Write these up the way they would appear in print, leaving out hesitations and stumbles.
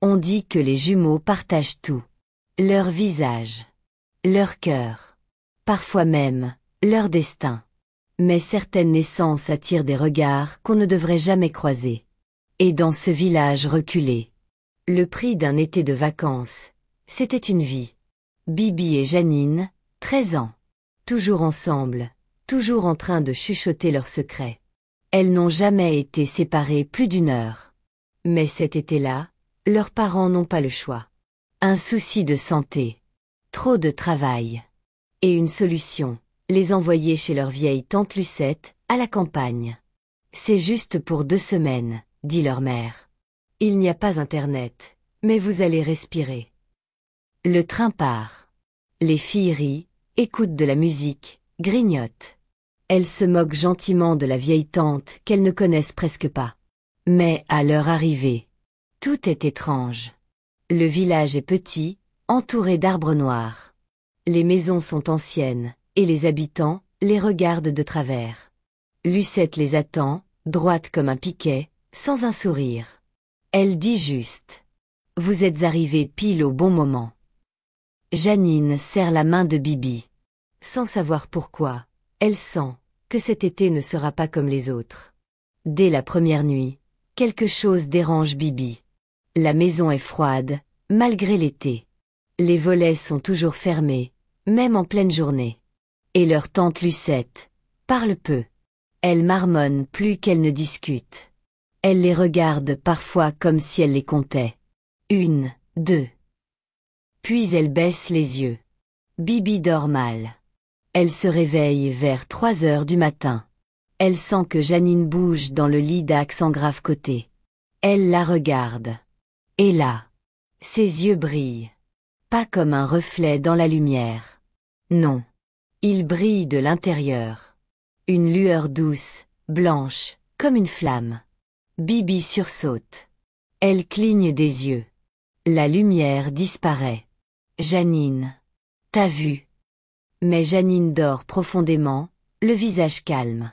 On dit que les jumeaux partagent tout. Leur visage. Leur cœur. Parfois même, leur destin. Mais certaines naissances attirent des regards qu'on ne devrait jamais croiser. Et dans ce village reculé, le prix d'un été de vacances, c'était une vie. Bibi et Janine, 13 ans. Toujours ensemble, toujours en train de chuchoter leurs secrets. Elles n'ont jamais été séparées plus d'une heure. Mais cet été-là, leurs parents n'ont pas le choix. Un souci de santé. Trop de travail. Et une solution, les envoyer chez leur vieille tante Lucette, à la campagne. C'est juste pour 2 semaines, dit leur mère. Il n'y a pas Internet, mais vous allez respirer. Le train part. Les filles rient, écoutent de la musique, grignotent. Elles se moquent gentiment de la vieille tante qu'elles ne connaissent presque pas. Mais à leur arrivée, tout est étrange. Le village est petit, entouré d'arbres noirs. Les maisons sont anciennes, et les habitants les regardent de travers. Lucette les attend, droite comme un piquet, sans un sourire. Elle dit juste « Vous êtes arrivés pile au bon moment ». Janine serre la main de Bibi. Sans savoir pourquoi, elle sent que cet été ne sera pas comme les autres. Dès la première nuit, quelque chose dérange Bibi. La maison est froide, malgré l'été. Les volets sont toujours fermés, même en pleine journée. Et leur tante Lucette parle peu. Elle marmonne plus qu'elle ne discute. Elle les regarde parfois comme si elle les comptait. 1, 2. Puis elle baisse les yeux. Bibi dort mal. Elle se réveille vers 3 heures du matin. Elle sent que Janine bouge dans le lit d'accent grave côté. Elle la regarde. Et là, ses yeux brillent. Pas comme un reflet dans la lumière. Non. Ils brillent de l'intérieur. Une lueur douce, blanche, comme une flamme. Bibi sursaute. Elle cligne des yeux. La lumière disparaît. Janine. T'as vu? Mais Janine dort profondément, le visage calme.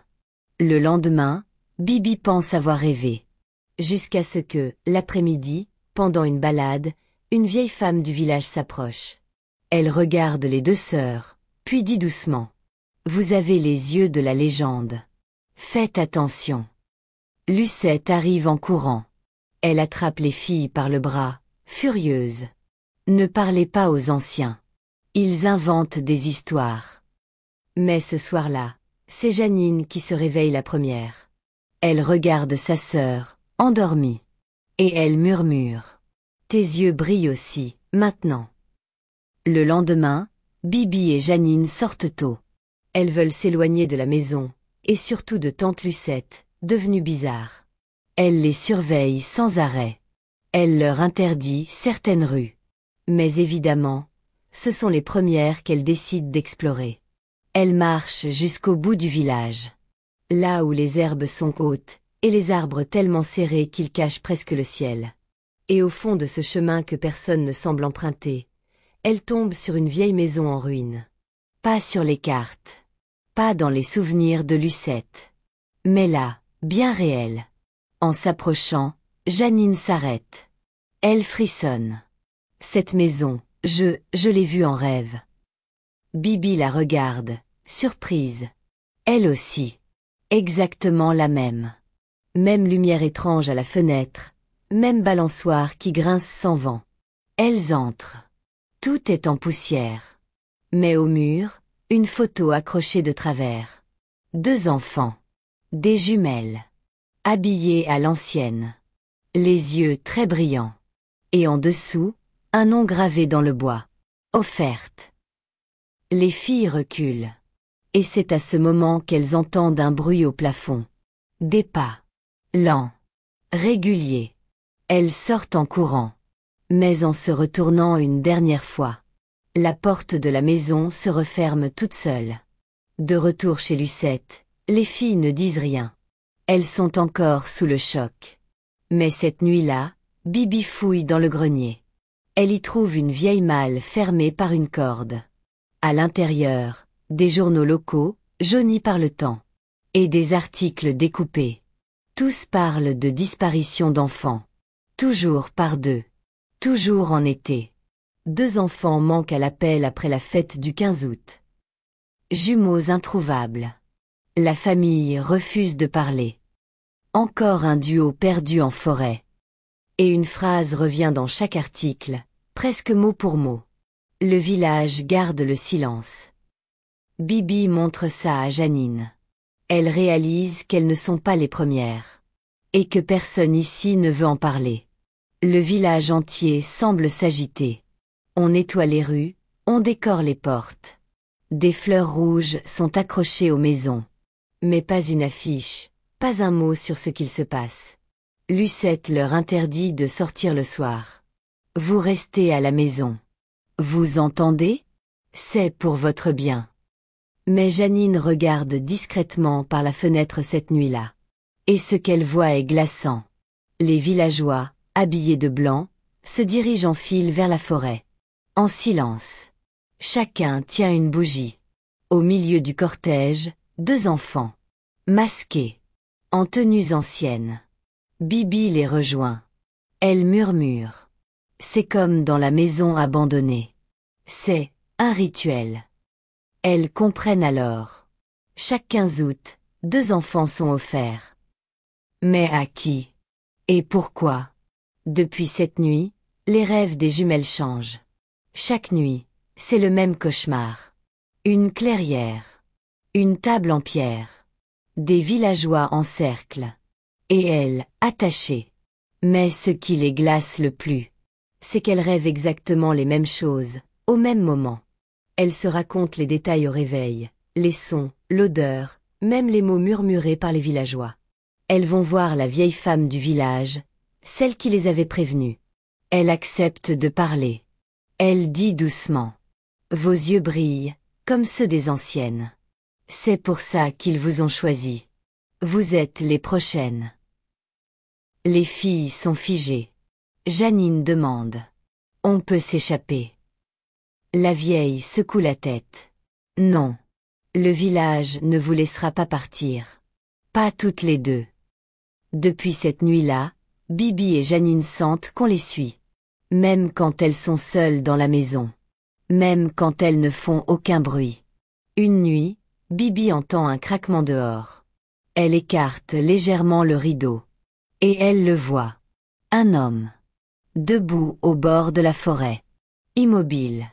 Le lendemain, Bibi pense avoir rêvé. Jusqu'à ce que, l'après-midi, pendant une balade, une vieille femme du village s'approche. Elle regarde les 2 sœurs, puis dit doucement. Vous avez les yeux de la légende. Faites attention. Lucette arrive en courant. Elle attrape les filles par le bras, furieuse. Ne parlez pas aux anciens. Ils inventent des histoires. Mais ce soir-là, c'est Janine qui se réveille la première. Elle regarde sa sœur, endormie. Et elle murmure. Tes yeux brillent aussi, maintenant. Le lendemain, Bibi et Janine sortent tôt. Elles veulent s'éloigner de la maison, et surtout de tante Lucette, devenue bizarre. Elle les surveille sans arrêt. Elle leur interdit certaines rues. Mais évidemment, ce sont les premières qu'elle décide d'explorer. Elle marche jusqu'au bout du village. Là où les herbes sont hautes, et les arbres tellement serrés qu'ils cachent presque le ciel. Et au fond de ce chemin que personne ne semble emprunter, elle tombe sur une vieille maison en ruine. Pas sur les cartes. Pas dans les souvenirs de Lucette. Mais là, bien réel. En s'approchant, Janine s'arrête. Elle frissonne. Cette maison, je l'ai vue en rêve. Bibi la regarde, surprise. Elle aussi. Exactement la même. Même lumière étrange à la fenêtre, même balançoire qui grince sans vent. Elles entrent. Tout est en poussière. Mais au mur, une photo accrochée de travers. 2 enfants. Des jumelles. Habillées à l'ancienne. Les yeux très brillants. Et en dessous, un nom gravé dans le bois. Offerte. Les filles reculent. Et c'est à ce moment qu'elles entendent un bruit au plafond. Des pas. Lents. Réguliers. Elles sortent en courant. Mais en se retournant une dernière fois. La porte de la maison se referme toute seule. De retour chez Lucette, les filles ne disent rien. Elles sont encore sous le choc. Mais cette nuit-là, Bibi fouille dans le grenier. Elle y trouve une vieille malle fermée par une corde. À l'intérieur, des journaux locaux, jaunis par le temps. Et des articles découpés. Tous parlent de disparition d'enfants. Toujours par 2. Toujours en été. 2 enfants manquent à l'appel après la fête du 15 août. Jumeaux introuvables. La famille refuse de parler. Encore un duo perdu en forêt. Et une phrase revient dans chaque article, presque mot pour mot. Le village garde le silence. Bibi montre ça à Janine. Elle réalise qu'elles ne sont pas les premières. Et que personne ici ne veut en parler. Le village entier semble s'agiter. On nettoie les rues, on décore les portes. Des fleurs rouges sont accrochées aux maisons. Mais pas une affiche, pas un mot sur ce qu'il se passe. Lucette leur interdit de sortir le soir. Vous restez à la maison. Vous entendez? C'est pour votre bien. Mais Janine regarde discrètement par la fenêtre cette nuit-là. Et ce qu'elle voit est glaçant. Les villageois, habillés de blanc, se dirigent en file vers la forêt. En silence. Chacun tient une bougie. Au milieu du cortège, 2 enfants. Masqués. En tenues anciennes. Bibi les rejoint. Elle murmure. C'est comme dans la maison abandonnée. C'est un rituel. Elles comprennent alors. Chaque 15 août, 2 enfants sont offerts. Mais à qui? Et pourquoi? Depuis cette nuit, les rêves des jumelles changent. Chaque nuit, c'est le même cauchemar. Une clairière. Une table en pierre. Des villageois en cercle. Et elles, attachées. Mais ce qui les glace le plus, c'est qu'elles rêvent exactement les mêmes choses, au même moment. Elles se racontent les détails au réveil, les sons, l'odeur, même les mots murmurés par les villageois. Elles vont voir la vieille femme du village, celle qui les avait prévenues. Elle accepte de parler. Elle dit doucement. Vos yeux brillent, comme ceux des anciennes. C'est pour ça qu'ils vous ont choisi. Vous êtes les prochaines. Les filles sont figées. Janine demande. On peut s'échapper. La vieille secoue la tête. Non. Le village ne vous laissera pas partir. Pas toutes les 2. Depuis cette nuit-là, Bibi et Janine sentent qu'on les suit. Même quand elles sont seules dans la maison. Même quand elles ne font aucun bruit. Une nuit, Bibi entend un craquement dehors. Elle écarte légèrement le rideau. Et elle le voit. Un homme. Debout au bord de la forêt. Immobile.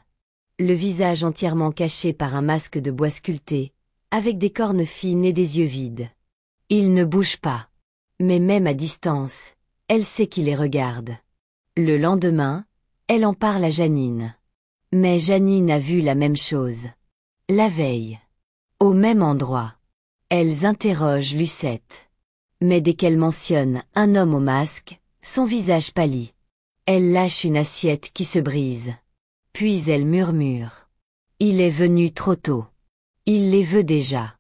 Le visage entièrement caché par un masque de bois sculpté, avec des cornes fines et des yeux vides. Il ne bouge pas. Mais même à distance, elle sait qu'il les regarde. Le lendemain, elle en parle à Janine. Mais Janine a vu la même chose. La veille. Au même endroit. Elles interrogent Lucette. Mais dès qu'elle mentionne un homme au masque, son visage pâlit. Elle lâche une assiette qui se brise. Puis elle murmure. Il est venu trop tôt. Il les veut déjà.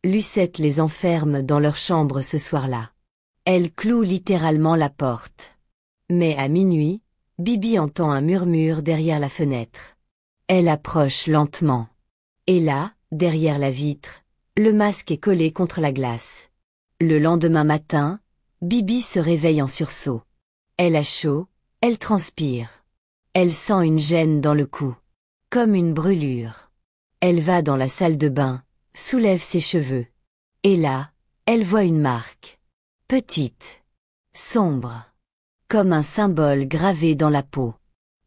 Lucette les enferme dans leur chambre ce soir-là. Elle cloue littéralement la porte. Mais à minuit, Bibi entend un murmure derrière la fenêtre. Elle approche lentement. Et là, derrière la vitre, le masque est collé contre la glace. Le lendemain matin, Bibi se réveille en sursaut. Elle a chaud, elle transpire. Elle sent une gêne dans le cou. Comme une brûlure. Elle va dans la salle de bain, soulève ses cheveux. Et là, elle voit une marque. Petite. Sombre. Comme un symbole gravé dans la peau.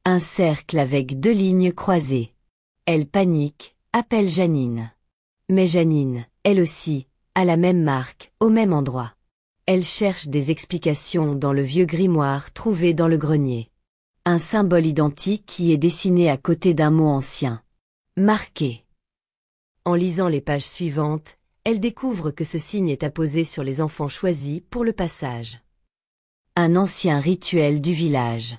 Un cercle avec 2 lignes croisées. Elle panique, appelle Janine. Mais Janine, elle aussi, a la même marque, au même endroit. Elle cherche des explications dans le vieux grimoire trouvé dans le grenier. Un symbole identique qui est dessiné à côté d'un mot ancien. Marqué. En lisant les pages suivantes, elle découvre que ce signe est apposé sur les enfants choisis pour le passage. Un ancien rituel du village.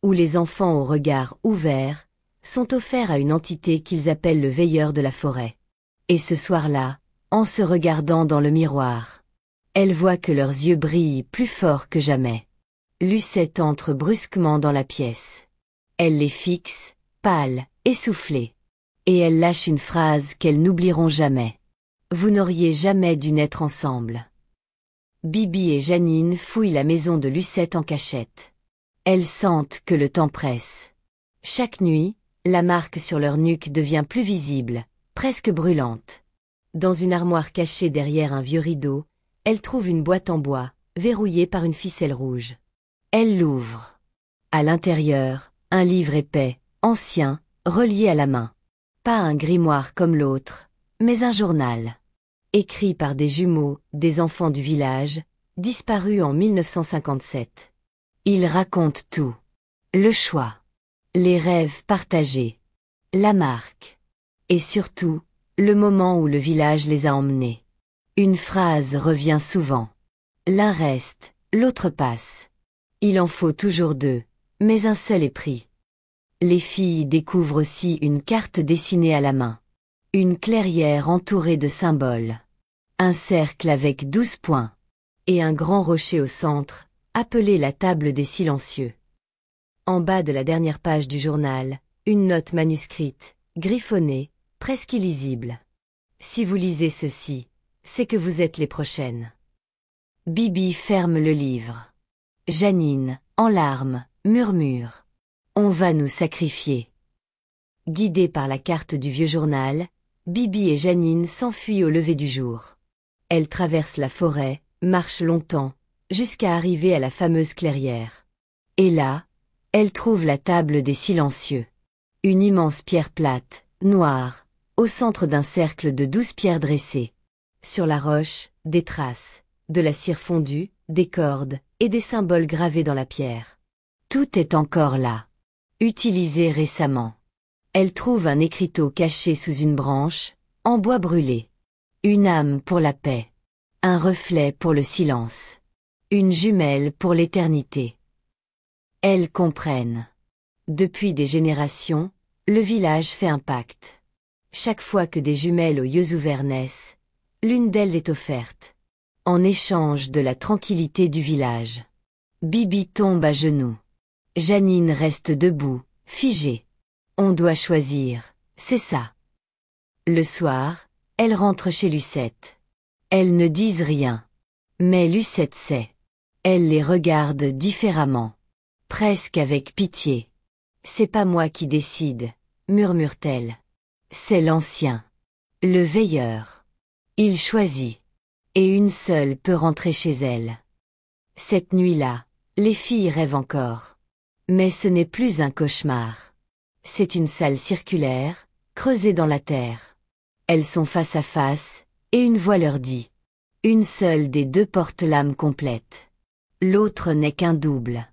Où les enfants au regard ouvert sont offerts à une entité qu'ils appellent le veilleur de la forêt. Et ce soir-là, en se regardant dans le miroir, elle voit que leurs yeux brillent plus fort que jamais. Lucette entre brusquement dans la pièce. Elle les fixe, pâle, essoufflée. Et elle lâche une phrase qu'elles n'oublieront jamais. Vous n'auriez jamais dû naître ensemble. Bibi et Janine fouillent la maison de Lucette en cachette. Elles sentent que le temps presse. Chaque nuit, la marque sur leur nuque devient plus visible, presque brûlante. Dans une armoire cachée derrière un vieux rideau, elles trouvent une boîte en bois, verrouillée par une ficelle rouge. Elles l'ouvrent. À l'intérieur, un livre épais, ancien, relié à la main. Pas un grimoire comme l'autre, mais un journal. Écrit par des jumeaux, des enfants du village, disparus en 1957. Il raconte tout. Le choix. Les rêves partagés. La marque. Et surtout, le moment où le village les a emmenés. Une phrase revient souvent. L'un reste, l'autre passe. Il en faut toujours deux, mais un seul est pris. Les filles découvrent aussi une carte dessinée à la main. Une clairière entourée de symboles. Un cercle avec 12 points. Et un grand rocher au centre, appelé la table des silencieux. En bas de la dernière page du journal, une note manuscrite, griffonnée, presque illisible. Si vous lisez ceci, c'est que vous êtes les prochaines. Bibi ferme le livre. Janine, en larmes, murmure. On va nous sacrifier. Guidés par la carte du vieux journal, Bibi et Janine s'enfuient au lever du jour. Elles traversent la forêt, marchent longtemps, jusqu'à arriver à la fameuse clairière. Et là, elles trouvent la table des silencieux. Une immense pierre plate, noire, au centre d'un cercle de 12 pierres dressées. Sur la roche, des traces, de la cire fondue, des cordes, et des symboles gravés dans la pierre. Tout est encore là. Utilisé récemment. Elle trouve un écriteau caché sous une branche, en bois brûlé. Une âme pour la paix. Un reflet pour le silence. Une jumelle pour l'éternité. Elles comprennent. Depuis des générations, le village fait un pacte. Chaque fois que des jumelles aux yeux ouverts naissent, l'une d'elles est offerte. En échange de la tranquillité du village. Bibi tombe à genoux. Janine reste debout, figée. On doit choisir, c'est ça. Le soir, elles rentrent chez Lucette. Elles ne disent rien. Mais Lucette sait. Elle les regarde différemment. Presque avec pitié. C'est pas moi qui décide, murmure-t-elle. C'est l'ancien. Le veilleur. Il choisit. Et une seule peut rentrer chez elle. Cette nuit-là, les filles rêvent encore. Mais ce n'est plus un cauchemar. C'est une salle circulaire, creusée dans la terre. Elles sont face à face, et une voix leur dit. Une seule des deux porte l'âme complète. L'autre n'est qu'un double.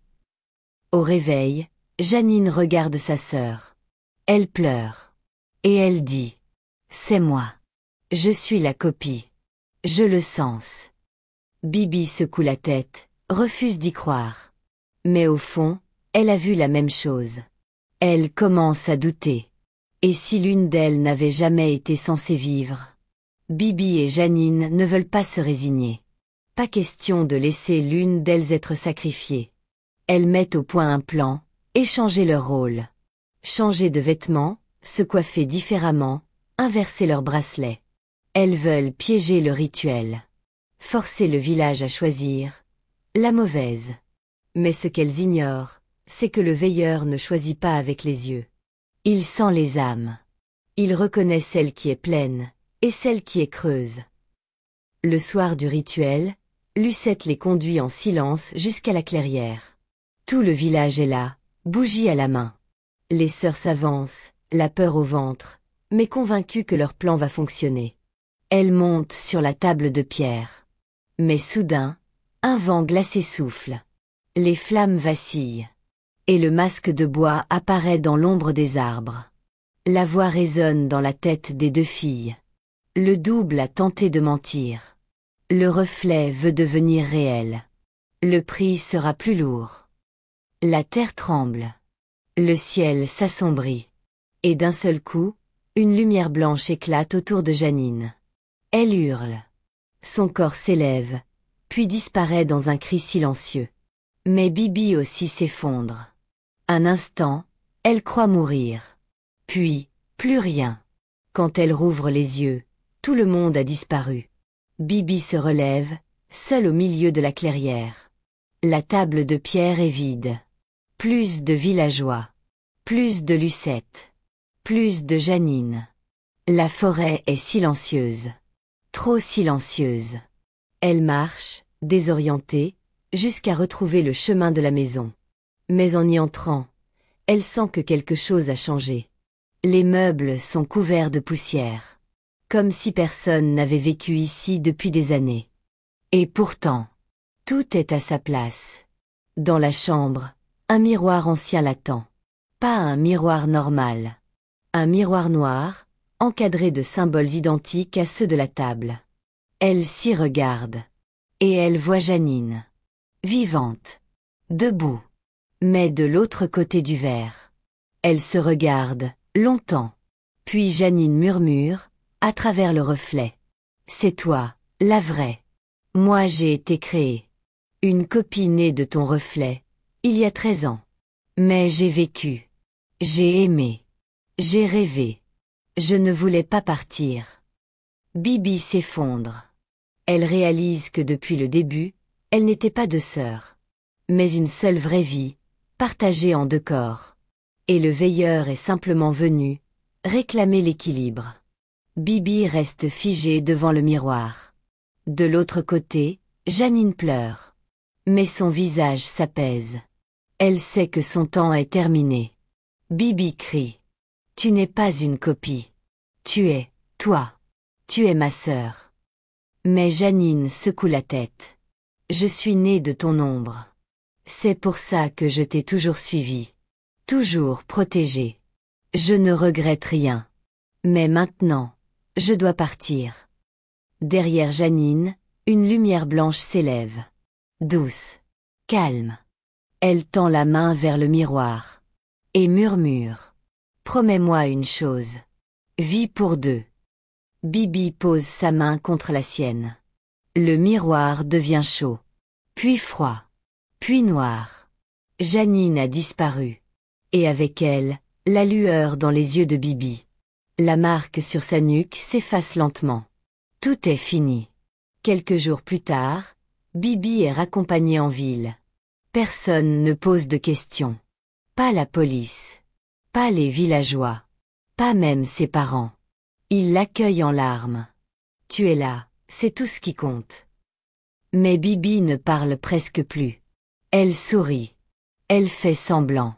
Au réveil, Janine regarde sa sœur. Elle pleure. Et elle dit. C'est moi. Je suis la copie. Je le sens. Bibi secoue la tête, refuse d'y croire. Mais au fond, elle a vu la même chose. Elle commence à douter. Et si l'une d'elles n'avait jamais été censée vivre? Bibi et Janine ne veulent pas se résigner. Pas question de laisser l'une d'elles être sacrifiée. Elles mettent au point un plan, échanger leur rôle. Changer de vêtements, se coiffer différemment, inverser leurs bracelets. Elles veulent piéger le rituel. Forcer le village à choisir. La mauvaise. Mais ce qu'elles ignorent, c'est que le veilleur ne choisit pas avec les yeux. Il sent les âmes. Il reconnaît celle qui est pleine, et celle qui est creuse. Le soir du rituel, Lucette les conduit en silence jusqu'à la clairière. Tout le village est là, bougie à la main. Les sœurs s'avancent, la peur au ventre, mais convaincues que leur plan va fonctionner. Elles montent sur la table de pierre. Mais soudain, un vent glacé souffle. Les flammes vacillent. Et le masque de bois apparaît dans l'ombre des arbres. La voix résonne dans la tête des deux filles. Le double a tenté de mentir. Le reflet veut devenir réel. Le prix sera plus lourd. La terre tremble. Le ciel s'assombrit. Et d'un seul coup, une lumière blanche éclate autour de Janine. Elle hurle. Son corps s'élève, puis disparaît dans un cri silencieux. Mais Bibi aussi s'effondre. Un instant, elle croit mourir. Puis, plus rien. Quand elle rouvre les yeux, tout le monde a disparu. Bibi se relève, seule au milieu de la clairière. La table de pierre est vide. Plus de villageois. Plus de Lucette. Plus de Janine. La forêt est silencieuse. Trop silencieuse. Elle marche, désorientée, jusqu'à retrouver le chemin de la maison. Mais en y entrant, elle sent que quelque chose a changé. Les meubles sont couverts de poussière. Comme si personne n'avait vécu ici depuis des années. Et pourtant, tout est à sa place. Dans la chambre, un miroir ancien l'attend. Pas un miroir normal. Un miroir noir, encadré de symboles identiques à ceux de la table. Elle s'y regarde. Et elle voit Janine. Vivante. Debout. Mais de l'autre côté du verre. Elle se regarde, longtemps. Puis Janine murmure, à travers le reflet. C'est toi, la vraie. Moi j'ai été créée. Une copie née de ton reflet, il y a 13 ans. Mais j'ai vécu. J'ai aimé. J'ai rêvé. Je ne voulais pas partir. Bibi s'effondre. Elle réalise que depuis le début, elle n'était pas deux sœurs. Mais une seule vraie vie, partagée en deux corps. Et le veilleur est simplement venu, réclamer l'équilibre. Bibi reste figée devant le miroir. De l'autre côté, Janine pleure. Mais son visage s'apaise. Elle sait que son temps est terminé. Bibi crie. Tu n'es pas une copie. Tu es, toi. Tu es ma sœur. Mais Janine secoue la tête. Je suis née de ton ombre. C'est pour ça que je t'ai toujours suivi. Toujours protégée. Je ne regrette rien. Mais maintenant, je dois partir. Derrière Janine, une lumière blanche s'élève. Douce. Calme. Elle tend la main vers le miroir. Et murmure. Promets-moi une chose. Vie pour deux. Bibi pose sa main contre la sienne. Le miroir devient chaud. Puis froid. Puis noir. Janine a disparu. Et avec elle, la lueur dans les yeux de Bibi. La marque sur sa nuque s'efface lentement. Tout est fini. Quelques jours plus tard, Bibi est raccompagnée en ville. Personne ne pose de questions. Pas la police. Pas les villageois. Pas même ses parents. Ils l'accueillent en larmes. Tu es là, c'est tout ce qui compte. Mais Bibi ne parle presque plus. Elle sourit. Elle fait semblant.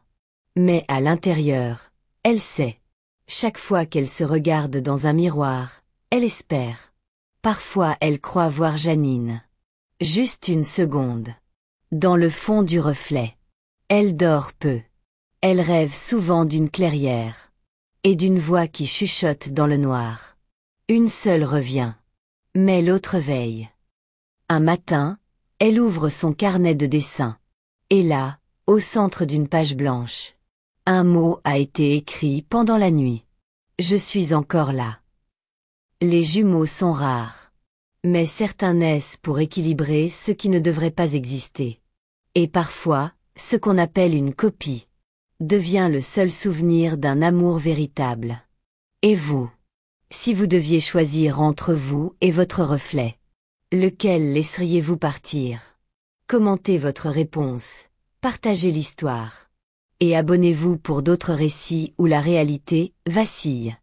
Mais à l'intérieur, elle sait. Chaque fois qu'elle se regarde dans un miroir, elle espère. Parfois elle croit voir Janine. Juste une seconde. Dans le fond du reflet. Elle dort peu. Elle rêve souvent d'une clairière. Et d'une voix qui chuchote dans le noir. Une seule revient. Mais l'autre veille. Un matin, elle ouvre son carnet de dessin. Et là, au centre d'une page blanche, un mot a été écrit pendant la nuit. Je suis encore là. Les jumeaux sont rares. Mais certains naissent pour équilibrer ce qui ne devrait pas exister. Et parfois, ce qu'on appelle une copie devient le seul souvenir d'un amour véritable. Et vous? Si vous deviez choisir entre vous et votre reflet, lequel laisseriez-vous partir? Commentez votre réponse, partagez l'histoire. Et abonnez-vous pour d'autres récits où la réalité vacille.